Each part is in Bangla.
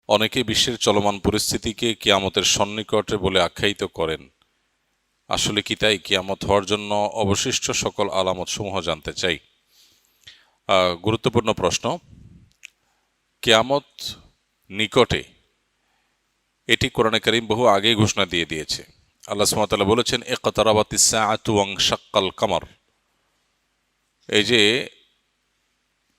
অনেকে বিশ্বের চলমান পরিস্থিতিকে কিয়ামতের সন্নিকটে বলে আখ্যায়িত করেন। আসলে কি তাই? কিয়ামত হওয়ার জন্য অবশিষ্ট সকল আলামত সমূহ জানতে চাই। গুরুত্বপূর্ণ প্রশ্ন। কিয়ামত নিকটে, এটি কোরআনে কারীম বহু আগেই ঘোষণা দিয়ে দিয়েছে। আল্লাহ সুবহানাহু ওয়া তাআলা বলেছেন, ইকতারাবাতিস সাআতু ওয়ানশাক্কাল কামার। এই যে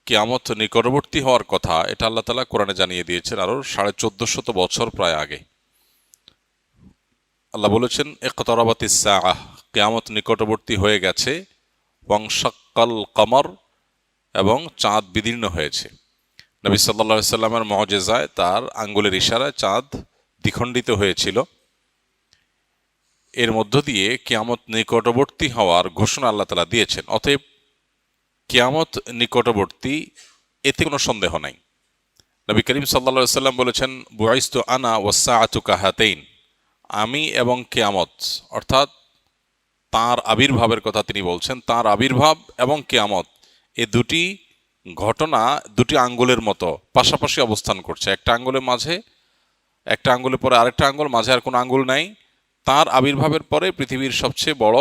কিয়ামত নিকটবর্তী হওয়ার কথা, এটা আল্লাহ তাআলা কোরআনে জানিয়ে দিয়েছেন আরো 1450 বছর প্রায় আগে। আল্লাহ বলেছেন, ইকতারাবাতিস সাআহ, কিয়ামত নিকটবর্তী হয়ে গেছে, ওয়ানশাক্কাল কামার, এবং চাঁদ বিদীর্ণ হয়েছে। নবী সাল্লাল্লাহু আলাইহি সাল্লামের মুজিজায় তার আঙ্গুলের ইশারায় চাঁদ দ্বিখণ্ডিত হয়েছিল। এর মধ্য দিয়ে কিয়ামত নিকটবর্তী হওয়ার ঘোষণা আল্লাহ তাআলা দিয়েছেন। অতএব কিয়ামত নিকটবর্তী, এতে কোনো সন্দেহ নাই। নবী করিম সাল্লাল্লাহু আলাইহি সাল্লাম বলেছেন, বুআইস্তু আনা ওয়াস-সাআতু কাহাতাইন, আমি এবং কিয়ামত, অর্থাৎ তাঁর আবির্ভাবের কথা তিনি বলছেন। তাঁর আবির্ভাব এবং কিয়ামত, এ দুটি ঘটনা দুটি আঙ্গুলের মতো পাশাপাশি অবস্থান করছে। একটা আঙ্গুলের মাঝে, একটা আঙ্গুলের পরে আরেকটা আঙ্গুল, মাঝে আর কোনো আঙ্গুল নাই। তাঁর আবির্ভাবের পরে পৃথিবীর সবচেয়ে বড়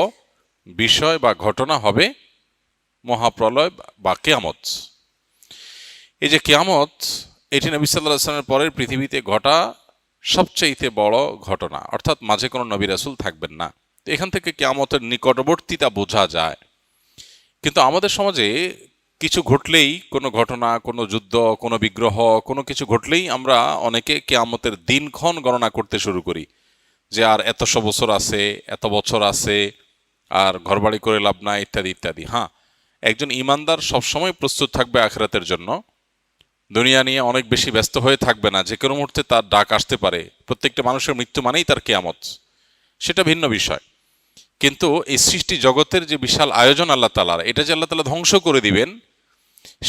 বিষয় বা ঘটনা হবে মহাপ্রলয় বা কিয়ামত। এই যে কিয়ামত, এটি নবী সাল্লাল্লাহু আলাইহি ওয়াসাল্লামের পরের পৃথিবীতে ঘটা সবচেয়ে বড় ঘটনা, অর্থাৎ মাঝে কোনো নবী রাসূল থাকবেন না। এখান থেকে কিয়ামতের নিকটবর্তীতা বোঝা যায়। কিন্তু আমাদের সমাজে কিছু ঘটলেই, কোনো ঘটনা, কোনো যুদ্ধ, কোনো বিগ্রহ, কোনো কিছু ঘটলেই আমরা অনেকে কিয়ামতের দিনক্ষণ গণনা করতে শুরু করি, যে আর এতশো বছর আছে, এত বছর আছে, আর ঘরবাড়ি করে লাভ নাই, ইত্যাদি ইত্যাদি। হ্যাঁ, একজন ঈমানদার সবসময় প্রস্তুত থাকবে আখিরাতের জন্য। দুনিয়া নিয়ে অনেক বেশি ব্যস্ত হয়ে থাকবে না। যে কোনো মুহূর্তে তার ডাক আসতে পারে। প্রত্যেকটা মানুষের মৃত্যু মানেই তার কিয়ামত, সেটা ভিন্ন বিষয়। কিন্তু এই সৃষ্টি জগতের যে বিশাল আয়োজন আল্লাহ তাআলার, এটা যে আল্লাহ তাআলা ধ্বংস করে দিবেন,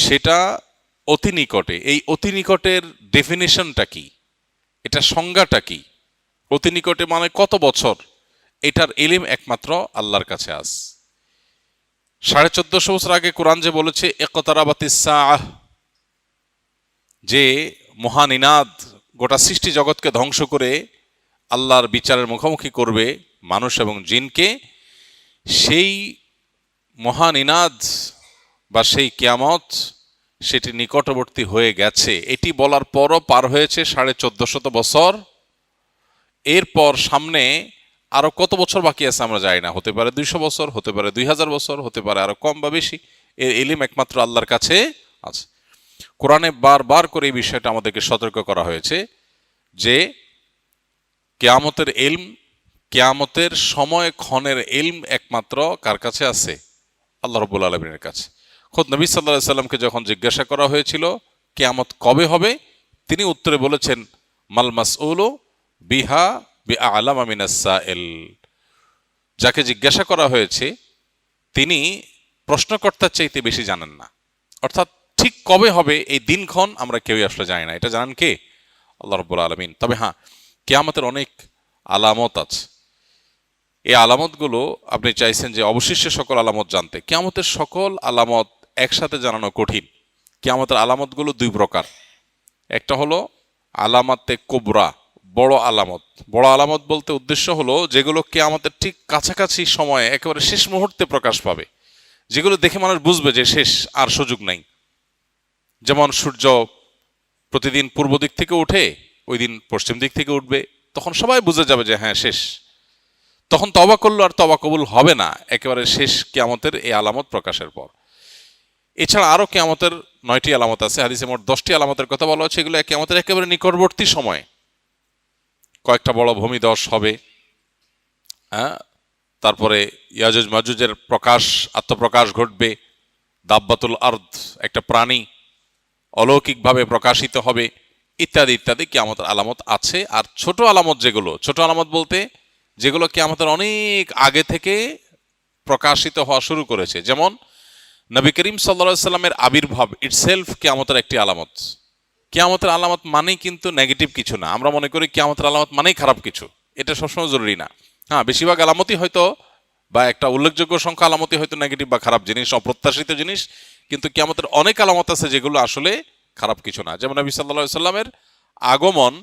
সেটা অতি নিকটে। এই অতি নিকটের ডেফিনেশনটা কি, এটা সংজ্ঞাটা কি? অতি নিকটে মানে কত বছর? এটার ইলম একমাত্র আল্লাহর কাছে আছে। 1450 বছর আগে কোরআন যে বলেছে ইকতারাবাতিস সাআহ, যে মহানিনাদ গোটা সৃষ্টি জগৎকে ধ্বংস করে আল্লাহর বিচারের মুখোমুখি করবে মানুষ এবং জিনকে, সেই মহানিনাদ বা সেই কিয়ামত, সেটি নিকটবর্তী হয়ে গেছে। এটি বলার পরও পার হয়েছে 1450 বছর। এরপর সামনে আরো কত বছর বাকি আছে আমরা জানি না। হতে পারে 200 বছর, হতে পারে 2000 বছর, হতে পারে আরো কম বা বেশি। এর ইলম একমাত্র আল্লাহর কাছে আছে। কোরআনে বারবার করে এই বিষয়টা আমাদেরকে সতর্ক করা হয়েছে যে কিয়ামতের ইলম, কিয়ামতের সময় ক্ষণের ইলম একমাত্র কার কাছে আছে? আল্লাহ রাব্বুল আলামিনের কাছে। খোদ নবী সাল্লাল্লাহু আলাইহি সাল্লামকে যখন জিজ্ঞাসা করা হয়েছিল কিয়ামত কবে হবে, তিনি উত্তরে বলেছেন, মাল মাসউলু বিহা বিআলামা মিনাস সাইল। যাকে জিজ্ঞাসা করা হয়েছে তিনি প্রশ্নকর্তার চাইতে বেশি জানেন না। অর্থাৎ ঠিক কবে হবে এই দিনক্ষণ আমরা কেউই আসলে জানি না। এটা জানেন কে? আল্লাহ রাব্বুল আলামিন। তবে হ্যাঁ, কিয়ামতের অনেক আলামত আছে। এই আলামতগুলো আপনি চাইছেন যে অবশিষ্ট সকল আলামত জানতে। কিয়ামতের সকল আলামত একসাথে জানানো কঠিন। কিয়ামতের আলামতগুলো দুই প্রকার। একটা হলো আলামাতে কুবরা, বড় আলামত। বড় আলামত বলতে উদ্দেশ্য হলো যেগুলো কিয়ামতের ঠিক কাছাকাছি সময়ে একেবারে শেষ মুহূর্তে প্রকাশ পাবে, যেগুলো দেখে মানুষ বুঝবে যে শেষ, আর সুযোগ নাই। যেমন সূর্য প্রতিদিন পূর্ব দিক থেকে উঠে, ওই দিন পশ্চিম দিক থেকে উঠবে, তখন সবাই বুঝে যাবে যে হ্যাঁ শেষ। তখন তওবা করলো আর তওবা কবুল হবে না, একেবারে শেষ কিয়ামতের এই আলামত প্রকাশের পর। এছাড়া আরো কিয়ামতের 9টি আলামত আছে। হাদিসে মোট 10টি আলামতের কথা বলা হচ্ছে। এগুলো কিয়ামতের একেবারে নিকটবর্তী সময়ে। কয়েকটা বড় ভূমিধস হবে, হ্যাঁ, তারপরে ইয়াজুজ মাজুজের প্রকাশ, আত্মপ্রকাশ ঘটবে। দাব্বাতুল আরদ, একটা প্রাণী অলৌকিকভাবে প্রকাশিত হবে, ইত্যাদি ইত্যাদি কিয়ামতের আলামত আছে। আর ছোট আলামত যেগুলো, ছোট আলামত বলতে যেগুলো কিয়ামতের অনেক আগে থেকে প্রকাশিত হওয়া শুরু করেছে, যেমন নবী করিম সাল্লাল্লাহু আলাইহি সাল্লামের আবির্ভাব ইটসেলফ কিয়ামতের একটি আলামত। কিয়ামতের আলামত মানেই কিন্তু নেগেটিভ কিছু না। আমরা মনে করি কিয়ামতের আলামত মানেই খারাপ কিছু। এটা সবসময় জরুরি না। হ্যাঁ, বেশিরভাগ আলামতই হয়তো, বা একটা উল্লেখযোগ্য সংখ্যা আলামতই হয়তো নেগেটিভ বা খারাপ জিনিস, অপ্রত্যাশিত জিনিস। কিন্তু কিয়ামতের অনেক আলামত আছে যেগুলো আসলে খারাপ কিছু না। যেমন নবী সাল্লাল্লাহু আলাইহি সাল্লামের আগমন,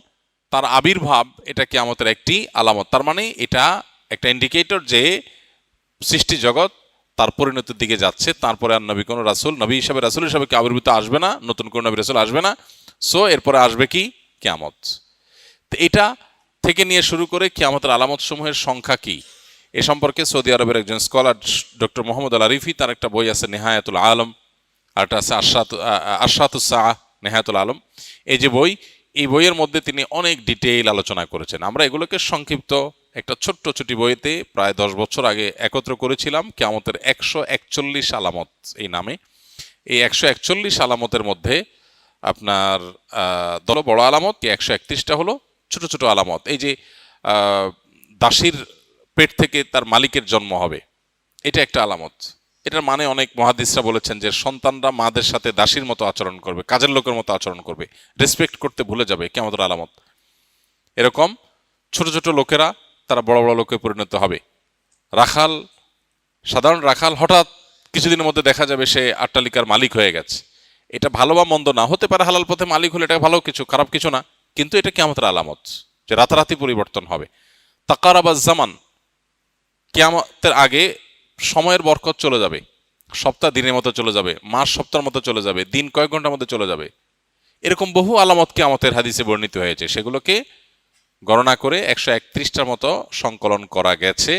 তার আবির্ভাব, এটা কিয়ামতের একটি আলামত। তার মানে এটা একটা ইন্ডিকেটর যে সৃষ্টি জগৎ তার পরিণতির দিকে যাচ্ছে। তারপরে আর নবী কোনো রাসূল, নবী হিসাবে রাসূল হিসাবে কি আবির্ভূত আসবে না, নতুন কোনো নবী রাসূল আসবে না। সো এরপরে আসবে কি? কিয়ামত। তো এটা থেকে নিয়ে শুরু করে কিয়ামতের আলামত সমূহের সংখ্যা কি, এ সম্পর্কে সৌদি আরবের একজন স্কলার ডক্টর মোহাম্মদ আল আরিফি, তার একটা বই আছে নেহায়াতুল আলম, আর একটা আছে আশরাতুস সাআহ নেহায়াতুল আলম। এই যে বই, এই বইয়ের মধ্যে তিনি অনেক ডিটেইল আলোচনা করেছেন। আমরা এগুলোকে সংক্ষিপ্ত একটা ছোট্ট ছোটি বইতে প্রায় 10 বছর আগে একত্র করেছিলাম, কিয়ামতের 141 আলামত এই নামে। এই 141 আলামতের মধ্যে আপনার দল বড় আলামত, 131টা হলো ছোট ছোট আলামত। এই যে দাসীর পেট থেকে তার মালিকের জন্ম হবে, এটা একটা আলামত। এটার মানে অনেক মুহাদ্দিসরা বলেছেন যে সন্তানরা মাদের সাথে দাসীর মতো আচরণ করবে, কাজের লোকের মতো আচরণ করবে, রেসপেক্ট করতে ভুলে যাবে, কিয়ামতের আলামত। এরকম ছোট ছোট লোকেরা তারা বড় বড় লোকে পরিণত হবে। রাখাল, সাধারণ রাখাল হঠাৎ কিছুদিনের মধ্যে দেখা যাবে সে আট্টালিকার মালিক হয়ে গেছে। এটা ভালো বা মন্দ না, হতে পারে হালাল পথে মালিক হলে এটা ভালো কিছু, খারাপ কিছু না, কিন্তু এটা কিয়ামতের আলামত যে রাতারাতি পরিবর্তন হবে। তাকারাবাজ জামান, কিয়ামতের আগে সময়ের বরকত চলে যাবে, সপ্তাহ দিনের মতো চলে যাবে, মাস সপ্তাহের মতো চলে যাবে, দিন কয়েক ঘন্টার মধ্যে চলে যাবে। এরকম বহু আলামত কিয়ামতের হাদিসে বর্ণিত হয়েছে, সেগুলোকে গণনা করে 131টার মতো সংকলন করা গেছে,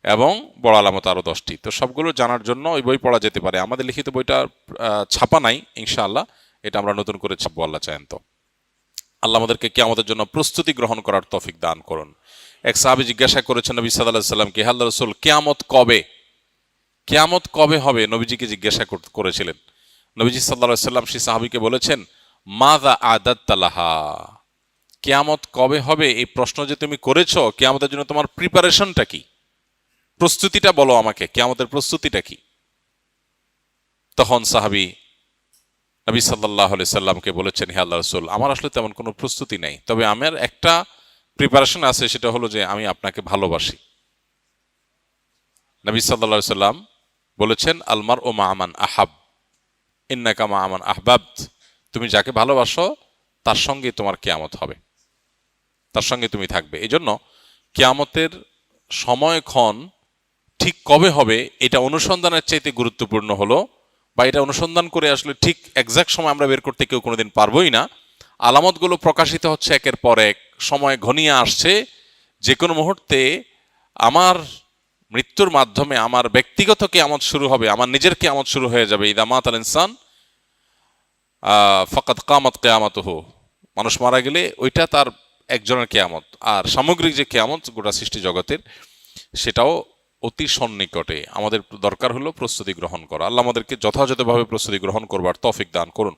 এবং বড় আলামত আরো 10টি। তো সবগুলো জানার জন্য ওই বই পড়া যেতে পারে। আমাদের লিখিত বইটা ছাপা নাই, ইনশাআল্লাহ এটা আমরা নতুন করে ছাপবো আল্লাহ চাহেন তো। আল্লাহ আমাদেরকে কিয়ামতের জন্য প্রস্তুতি গ্রহণ করার তৌফিক দান করুন। এক সাহাবী জিজ্ঞাসা করেছেন নবী সাল্লাল্লাহু আলাইহি সাল্লামকে, হে আল্লাহর রাসূল, কিয়ামত কবে, কিয়ামত কবে হবে? নবীজিকে জিজ্ঞাসা করেছিলেন। নবীজি সাল্লাল্লাহু আলাইহি সাল্লাম সেই সাহাবীকে বলেছেন, মাযা আদাত্তা লাহা, কিয়ামত কবে হবে এই প্রশ্ন যে তুমি করেছো, কিয়ামতের জন্য তোমার প্রিপারেশনটা কি, প্রস্তুতিটা বলো আমাকে, কিয়ামতের প্রস্তুতিটা কি? তখন সাহাবী নবী সাল্লাল্লাহু আলাইহি সাল্লামকে বলেছেন, হে আল্লাহর রাসূল, আমার আসলে তেমন কোনো প্রস্তুতি নেই, তবে আমার একটা প্রিপারেশন আছে, সেটা হলো যে আমি আপনাকে ভালোবাসি। নবী সাল্লাল্লাহু আলাইহি সাল্লাম বলেছেন, আলমার ও মা আমান আহাব ইন্নাকা মা আমান আহবাবত, তুমি যাকে ভালোবাসো তার সঙ্গে তোমার কিয়ামত হবে, তার সঙ্গে তুমি থাকবে। এই জন্য কিয়ামতের সময়ক্ষণ ঠিক কবে হবে এটা অনুসন্ধানের চাইতে গুরুত্বপূর্ণ হলো, বা এটা অনুসন্ধান করে আসলে ঠিক এক্সাক্ট সময় আমরা বের করতে কেউ কোনোদিন পারবোই না। আলামতগুলো প্রকাশিত হচ্ছে একের পর এক, সময় ঘনিয়ে আসছে, যে কোনো মুহূর্তে আমার মৃত্যুর মাধ্যমে আমার ব্যক্তিগত কিয়ামত শুরু হবে, আমার নিজের কিয়ামত শুরু হয়ে যাবে। ইদা মাতাল ইনসান ফাকাদ কামাত কিয়ামাতুহু, মানুষ মারা গেলে ওইটা তার একজনের কিয়ামত। আর সামগ্রিক যে কিয়ামত গোটা সৃষ্টি জগতের, সেটাও অতি সন্নিকটে। আমাদের দরকার হলো প্রস্তুতি গ্রহণ করা। আল্লাহ আমাদেরকে যথাযথভাবে প্রস্তুতি গ্রহণ করবার তৌফিক দান করুন।